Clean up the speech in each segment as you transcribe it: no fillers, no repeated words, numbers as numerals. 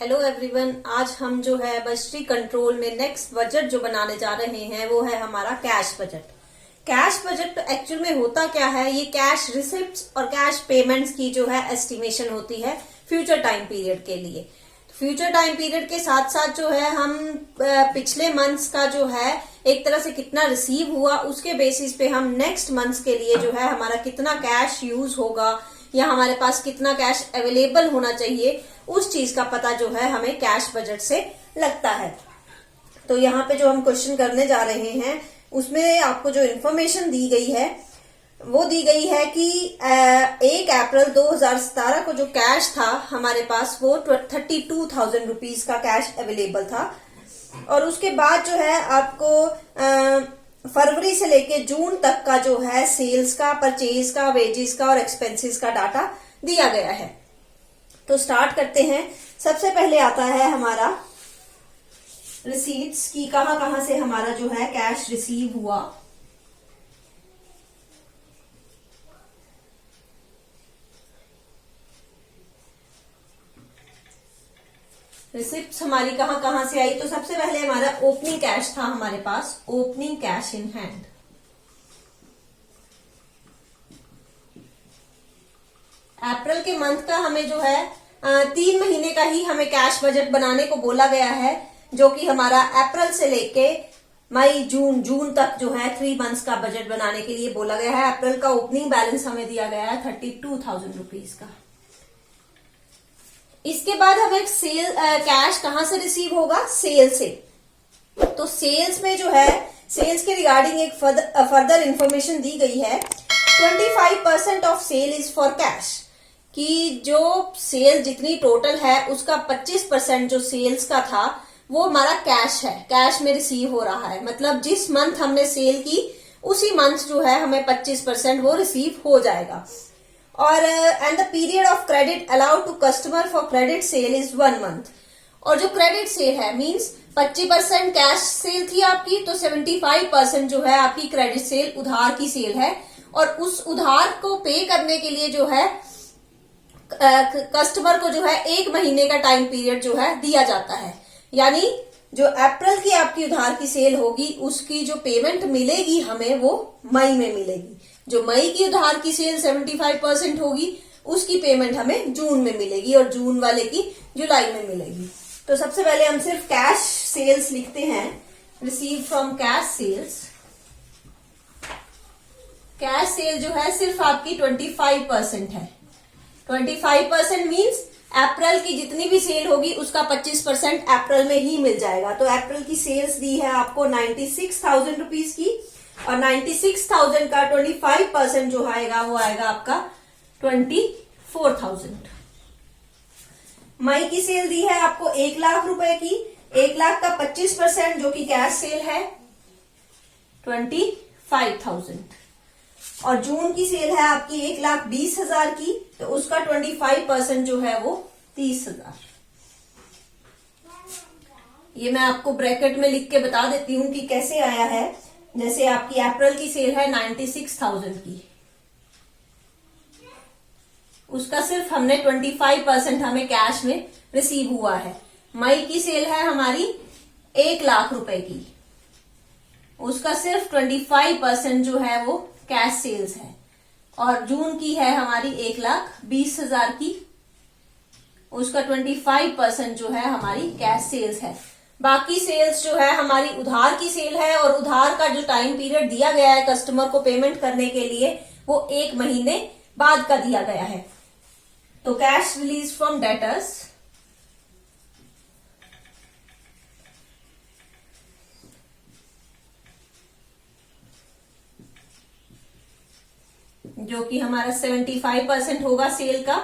Hello everyone, आज हम जो है बजटरी कंट्रोल में नेक्स्ट बजट जो बनाने जा रहे हैं वो है हमारा cash budget. Cash budget actual में होता क्या है, ये कैश रिसिप्ट्स और कैश पेमेंट्स की जो है एस्टिमेशन होती है फ्यूचर टाइम पीरियड के लिए। फ्यूचर टाइम पीरियड के साथ साथ जो है हम पिछले मंथ्स का जो है एक तरह से कितना रिसीव हुआ उसके बेसिस पे हम नेक्स्ट मंथ्स के लिए जो है हमारा कितना कैश यूज होगा या हमारे पास कितना कैश अवेलेबल होना चाहिए उस चीज का पता जो है हमें कैश बजट से लगता है। तो यहाँ पे जो हम क्वेश्चन करने जा रहे हैं उसमें आपको जो इन्फॉर्मेशन दी गई है वो दी गई है कि 1 अप्रैल 2017 को जो कैश था हमारे पास वो 32,000 रुपीज का कैश अवेलेबल था। और उसके बाद जो है आपको फरवरी से लेके जून तक का जो है सेल्स का, परचेज का, वेजेस का और एक्सपेंसेस का डाटा दिया गया है। तो स्टार्ट करते हैं। सबसे पहले आता है हमारा रिसीट्स की, कहां से हमारा जो है कैश रिसीव हुआ। रिसिप्ट्स हमारी कहां से आई, तो सबसे पहले हमारा ओपनिंग कैश था हमारे पास, ओपनिंग कैश इन हैंड। अप्रैल के मंथ का हमें जो है 3 महीने का ही हमें कैश बजट बनाने को बोला गया है, जो कि हमारा अप्रैल से लेके मई जून तक जो है 3 मंथ्स का बजट बनाने के लिए बोला गया है। अप्रैल का ओपनिंग बैलेंस हमें दिया गया है 32,000 रुपीज का। इसके बाद हमें कैश कहां से रिसीव होगा, सेल से। तो सेल्स में जो है सेल्स के रिगार्डिंग एक फर्दर इंफॉर्मेशन दी गई है। 25% off sale is for cash, कि जो सेल जितनी टोटल है उसका 25% जो सेल्स का था वो हमारा कैश है, कैश में रिसीव हो रहा है। मतलब जिस मंथ हमने सेल की उसी मंथ जो है हमें 25% वो रिसीव हो जाएगा। और and the period of credit allowed to customer for credit sale is 1 month. और जो क्रेडिट सेल है मींस 25% कैश सेल थी आपकी, तो 75% जो है आपकी क्रेडिट सेल, उधार की सेल है। और उस उधार को पे करने के लिए जो है कस्टमर को जो है 1 महीने का टाइम पीरियड जो है दिया जाता है। यानी जो अप्रैल की आपकी उधार की सेल होगी उसकी जो पेमेंट मिलेगी हमें वो मई में मिलेगी। जो मई की उधार की सेल 75% होगी उसकी पेमेंट हमें जून में मिलेगी और जून वाले की जुलाई में मिलेगी। तो सबसे पहले हम सिर्फ कैश सेल्स लिखते हैं, receive from cash sales. Cash sale जो है सिर्फ आपकी 25% है। 25% मीन्स अप्रैल की जितनी भी सेल होगी उसका 25% अप्रैल में ही मिल जाएगा। तो अप्रैल की सेल्स दी है आपको 96,000 रुपीज की, और 96,000 का 25% जो आएगा वो आएगा आपका 24,000। मई की सेल दी है आपको 1 लाख रुपए की, 1 लाख का 25% जो कि कैश सेल है 25,000। और जून की सेल है आपकी 1,20,000 की, तो उसका 25% जो है वो 30,000। ये मैं आपको ब्रैकेट में लिख के बता देती हूं कि कैसे आया है। जैसे आपकी अप्रैल की सेल है 96,000 की, उसका सिर्फ हमने 25% हमें कैश में रिसीव हुआ है। मई की सेल है हमारी 1 लाख रुपए की, उसका सिर्फ 25% जो है वो कैश सेल्स है। और जून की है हमारी 1,20,000 की, उसका 25% जो है हमारी कैश सेल्स है। बाकी सेल्स जो है हमारी उधार की सेल है, और उधार का जो टाइम पीरियड दिया गया है कस्टमर को पेमेंट करने के लिए वो 1 महीने बाद का दिया गया है। तो कैश रिलीज फ्रॉम डेटर्स, जो कि हमारा 75% होगा सेल का।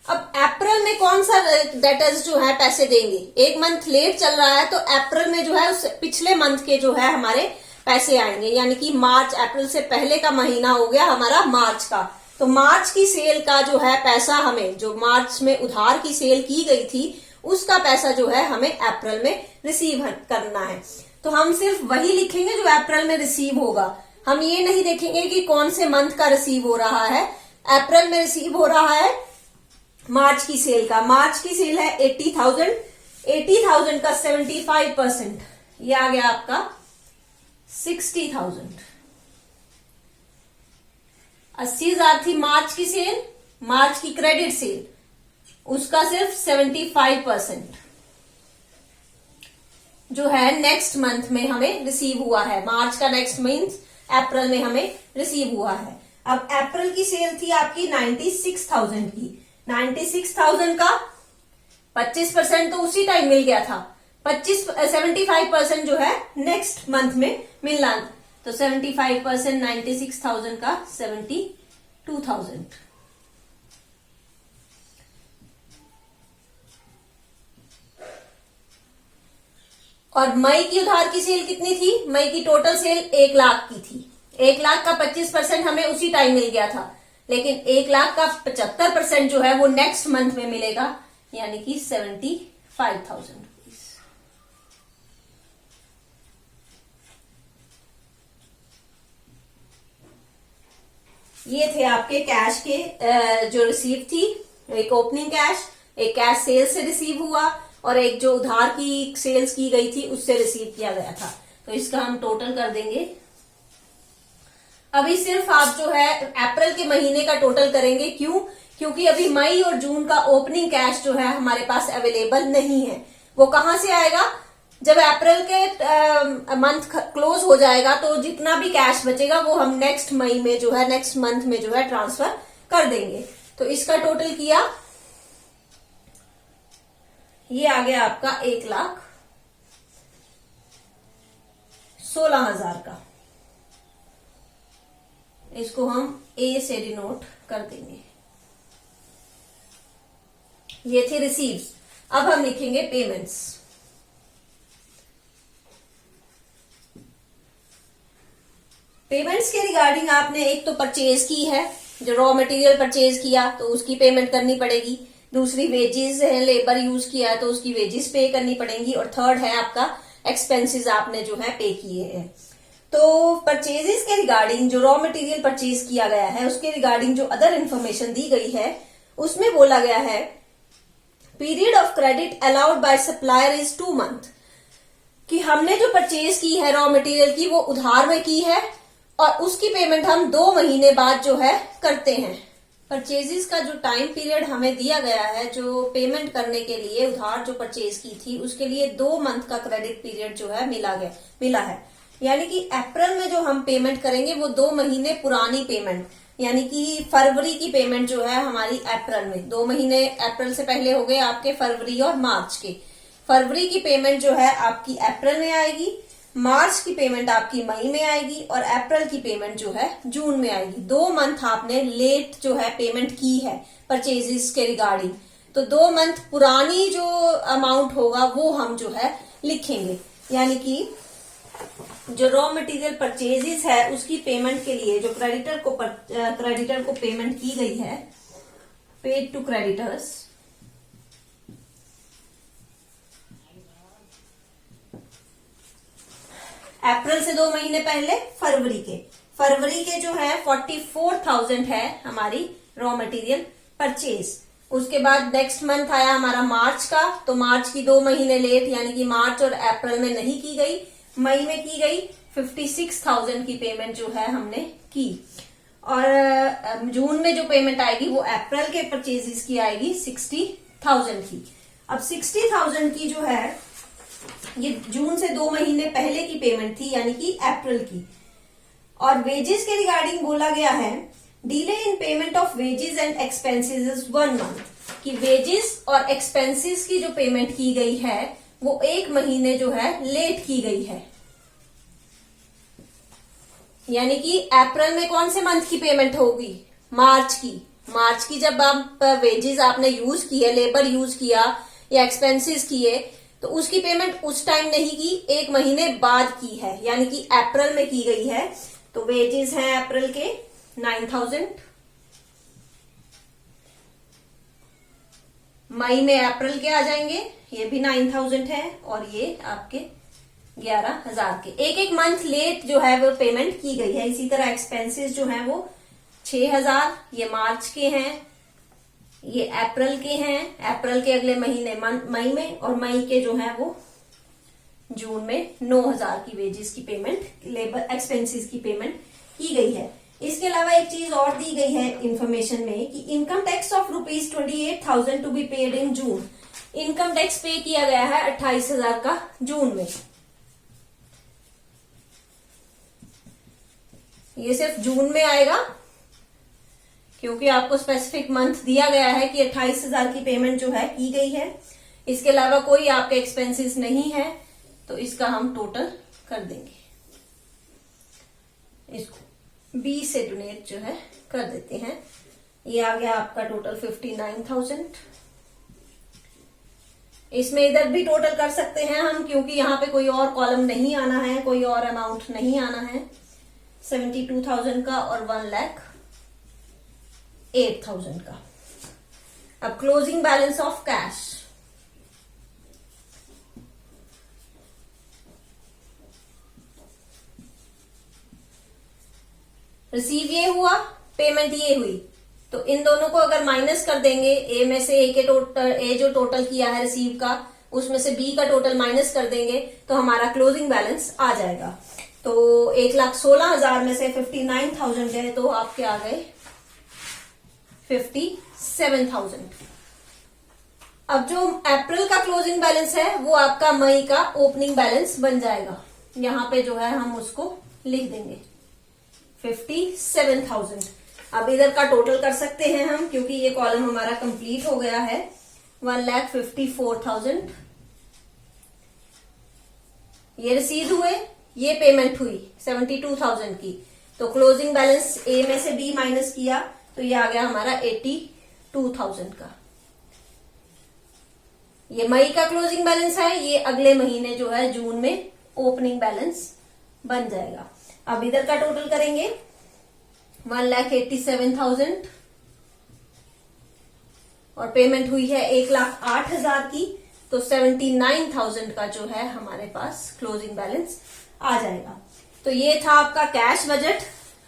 अब अप्रैल में कौन सा डेटर्स जो है पैसे देंगे, 1 मंथ लेट चल रहा है तो अप्रैल में जो है उस पिछले मंथ के जो है हमारे पैसे आएंगे। यानी कि मार्च, अप्रैल से पहले का महीना हो गया हमारा मार्च का। तो मार्च की सेल का जो है पैसा हमें, जो मार्च में उधार की सेल की गई थी उसका पैसा जो है हमें अप्रैल में रिसीव करना है। तो हम सिर्फ वही लिखेंगे जो अप्रैल में रिसीव होगा। हम ये नहीं देखेंगे कि कौन से मंथ का रिसीव हो रहा है। अप्रैल में रिसीव हो रहा है मार्च की सेल का। मार्च की सेल है 80,000, 80,000 का 75%, ये आ गया आपका 60,000। 80,000 थी मार्च की सेल, मार्च की क्रेडिट सेल, उसका सिर्फ 75% जो है नेक्स्ट मंथ में हमें रिसीव हुआ है। मार्च का नेक्स्ट मीन्स अप्रैल में हमें रिसीव हुआ है। अब अप्रैल की सेल थी आपकी 96,000 की। 96,000 का 25% तो उसी टाइम मिल गया था, 75% जो है नेक्स्ट मंथ में मिलना। तो 75% 96,000 का 72,000। और मई की उधार की सेल कितनी थी? मई की टोटल सेल 1 लाख की थी। 1 लाख का 25% हमें उसी टाइम मिल गया था, लेकिन 1 लाख का 75% जो है वो नेक्स्ट मंथ में मिलेगा, यानी कि 75,000 रुपीज। ये थे आपके कैश के जो रिसीव थी, एक ओपनिंग कैश, एक कैश सेल्स से रिसीव हुआ और एक जो उधार की सेल्स की गई थी उससे रिसीव किया गया था। तो इसका हम टोटल कर देंगे। अभी सिर्फ आप जो है अप्रैल के महीने का टोटल करेंगे। क्यों? क्योंकि अभी मई और जून का ओपनिंग कैश जो है हमारे पास अवेलेबल नहीं है। वो कहां से आएगा? जब अप्रैल के मंथ क्लोज हो जाएगा तो जितना भी कैश बचेगा वो हम नेक्स्ट मई में जो है, नेक्स्ट मंथ में जो है ट्रांसफर कर देंगे। तो इसका टोटल किया, ये आ गया आपका 1,16,000 का। इसको हम ए से डिनोट कर देंगे। ये थे रिसीव्स। अब हम लिखेंगे पेमेंट्स। पेमेंट्स के रिगार्डिंग आपने एक तो परचेज की है, जो रॉ मटेरियल परचेज किया तो उसकी पेमेंट करनी पड़ेगी। दूसरी वेजेस है, लेबर यूज किया तो उसकी वेजेस पे करनी पड़ेंगी। और थर्ड है आपका एक्सपेंसेस आपने जो है पे किए हैं। तो परचेजेस के रिगार्डिंग जो रॉ मटेरियल परचेज किया गया है उसके रिगार्डिंग जो अदर इंफॉर्मेशन दी गई है उसमें बोला गया है period of credit allowed by supplier is 2 month, कि हमने जो परचेज की है रॉ मटेरियल की वो उधार में की है और उसकी पेमेंट हम 2 महीने बाद जो है करते हैं। परचेजेस का जो टाइम पीरियड हमें दिया गया है, जो पेमेंट करने के लिए उधार जो परचेज की थी उसके लिए 2 मंथ का क्रेडिट पीरियड जो है मिला है। यानी कि अप्रैल में जो हम पेमेंट करेंगे वो 2 महीने पुरानी पेमेंट, यानी कि फरवरी की पेमेंट जो है हमारी अप्रैल में, 2 महीने अप्रैल से पहले हो गए आपके फरवरी और मार्च के। फरवरी की पेमेंट जो है आपकी अप्रैल में आएगी, मार्च की पेमेंट आपकी मई में आएगी और अप्रैल की पेमेंट जो है जून में आएगी। 2 मंथ आपने लेट जो है पेमेंट की है परचेजेस के रिगार्डिंग, तो 2 मंथ पुरानी जो अमाउंट होगा वो हम जो है लिखेंगे। यानी कि जो रॉ मटेरियल परचेजेस है उसकी पेमेंट के लिए जो क्रेडिटर को पेमेंट की गई है, पेड टू क्रेडिटर्स, अप्रैल से 2 महीने पहले फरवरी के जो है 44,000 है हमारी रॉ मटेरियल परचेज। उसके बाद नेक्स्ट मंथ आया हमारा मार्च का, तो मार्च की 2 महीने लेट, यानी कि मार्च और अप्रैल में नहीं की गई, मई में की गई। 56,000 की पेमेंट जो है हमने की। और जून में जो पेमेंट आएगी वो अप्रैल के परचेजेस की आएगी 60,000 की। अब 60,000 की जो है ये जून से 2 महीने पहले की पेमेंट थी, यानी कि अप्रैल की। और वेजेस के रिगार्डिंग बोला गया है delay in payment of wages and expenses is 1 month, कि वेजेस और एक्सपेंसेस की जो पेमेंट की गई है वो 1 महीने जो है लेट की गई है। यानी कि अप्रैल में कौन से मंथ की पेमेंट होगी? मार्च की जब आप वेजेस आपने यूज किए, लेबर यूज किया या एक्सपेंसेस किए, तो उसकी पेमेंट उस टाइम नहीं की, 1 महीने बाद की है, यानी कि अप्रैल में की गई है। तो वेजेस हैं अप्रैल के 9,000, मई में अप्रैल के आ जाएंगे, ये भी 9,000 है, और ये आपके 11,000 के। एक मंथ लेट जो है वो पेमेंट की गई है। इसी तरह एक्सपेंसेस जो है वो 6,000, ये मार्च के हैं, ये अप्रैल के हैं, अप्रैल के अगले महीने मई में, और मई के जो है वो जून में 9,000 की वेजेस की पेमेंट, लेबर एक्सपेंसेस की पेमेंट की गई है। इसके अलावा एक चीज और दी गई है इंफॉर्मेशन में कि income tax of ₹28,000 to be paid in June. Income tax pay किया गया है 28,000 का जून में। ये सिर्फ जून में आएगा क्योंकि आपको स्पेसिफिक मंथ दिया गया है कि 28,000 की पेमेंट जो है की गई है। इसके अलावा कोई आपके एक्सपेंसेस नहीं है, तो इसका हम टोटल कर देंगे। इसको 20 से डोनेट जो है कर देते हैं। ये आ गया आपका टोटल 59,000। इसमें इधर भी टोटल कर सकते हैं हम, क्योंकि यहाँ पे कोई और कॉलम नहीं आना है, कोई और अमाउंट नहीं आना है। 72,000 का और 1,08,000 का। अब closing balance of cash. Receive ये हुआ, पेमेंट ये हुई, तो इन दोनों को अगर माइनस कर देंगे, ए में से ए के टोटल, ए जो टोटल किया है रिसीव का, उसमें से बी का टोटल माइनस कर देंगे तो हमारा क्लोजिंग बैलेंस आ जाएगा। तो 1,16,000 में से 59,000 गए तो आपके आ गए 57,000। अब जो अप्रैल का क्लोजिंग बैलेंस है वो आपका मई का ओपनिंग बैलेंस बन जाएगा। यहां पे जो है हम उसको लिख देंगे 57,000। अब इधर का टोटल कर सकते हैं हम, क्योंकि ये कॉलम हमारा कंप्लीट हो गया है। 1,54,000 ये रिसीव हुए, ये पेमेंट हुई 72,000 की। तो क्लोजिंग बैलेंस ए में से बी माइनस किया तो ये आ गया हमारा 82,000 का। ये मई का क्लोजिंग बैलेंस है, ये अगले महीने जो है जून में ओपनिंग बैलेंस बन जाएगा। अब इधर का टोटल करेंगे 1,87,000 और पेमेंट हुई है 1,08,000 की, तो 79,000 का जो है हमारे पास क्लोजिंग बैलेंस आ जाएगा। तो ये था आपका कैश बजट।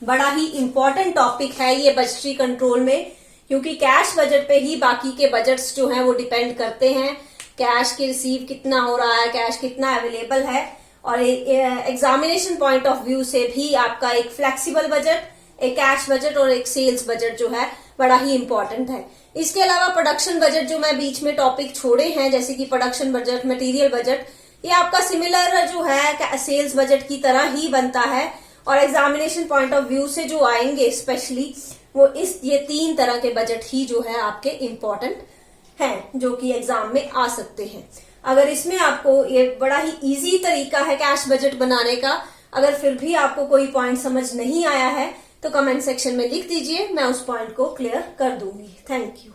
बड़ा ही इंपॉर्टेंट टॉपिक है ये बजटरी कंट्रोल में, क्योंकि कैश बजट पे ही बाकी के बजट्स जो हैं वो डिपेंड करते हैं। कैश की रिसीव कितना हो रहा है, कैश कितना अवेलेबल है, और एग्जामिनेशन पॉइंट ऑफ व्यू से भी आपका एक फ्लेक्सिबल बजट, एक कैश बजट और एक सेल्स बजट जो है बड़ा ही इंपॉर्टेंट है। इसके अलावा प्रोडक्शन बजट जो मैं बीच में टॉपिक छोड़े हैं, जैसे कि प्रोडक्शन बजट, मटेरियल बजट, ये आपका सिमिलर जो है सेल्स बजट की तरह ही बनता है, और एग्जामिनेशन पॉइंट ऑफ व्यू से जो आएंगे स्पेशली वो ये 3 तरह के बजट ही जो है आपके इम्पोर्टेंट हैं, जो कि एग्जाम में आ सकते हैं। अगर इसमें आपको ये बड़ा ही इजी तरीका है कैश बजट बनाने का, अगर फिर भी आपको कोई पॉइंट समझ नहीं आया है तो कमेंट सेक्शन में लिख दीजिए, मैं उस पॉइंट को क्लियर कर दूंगी। Thank you.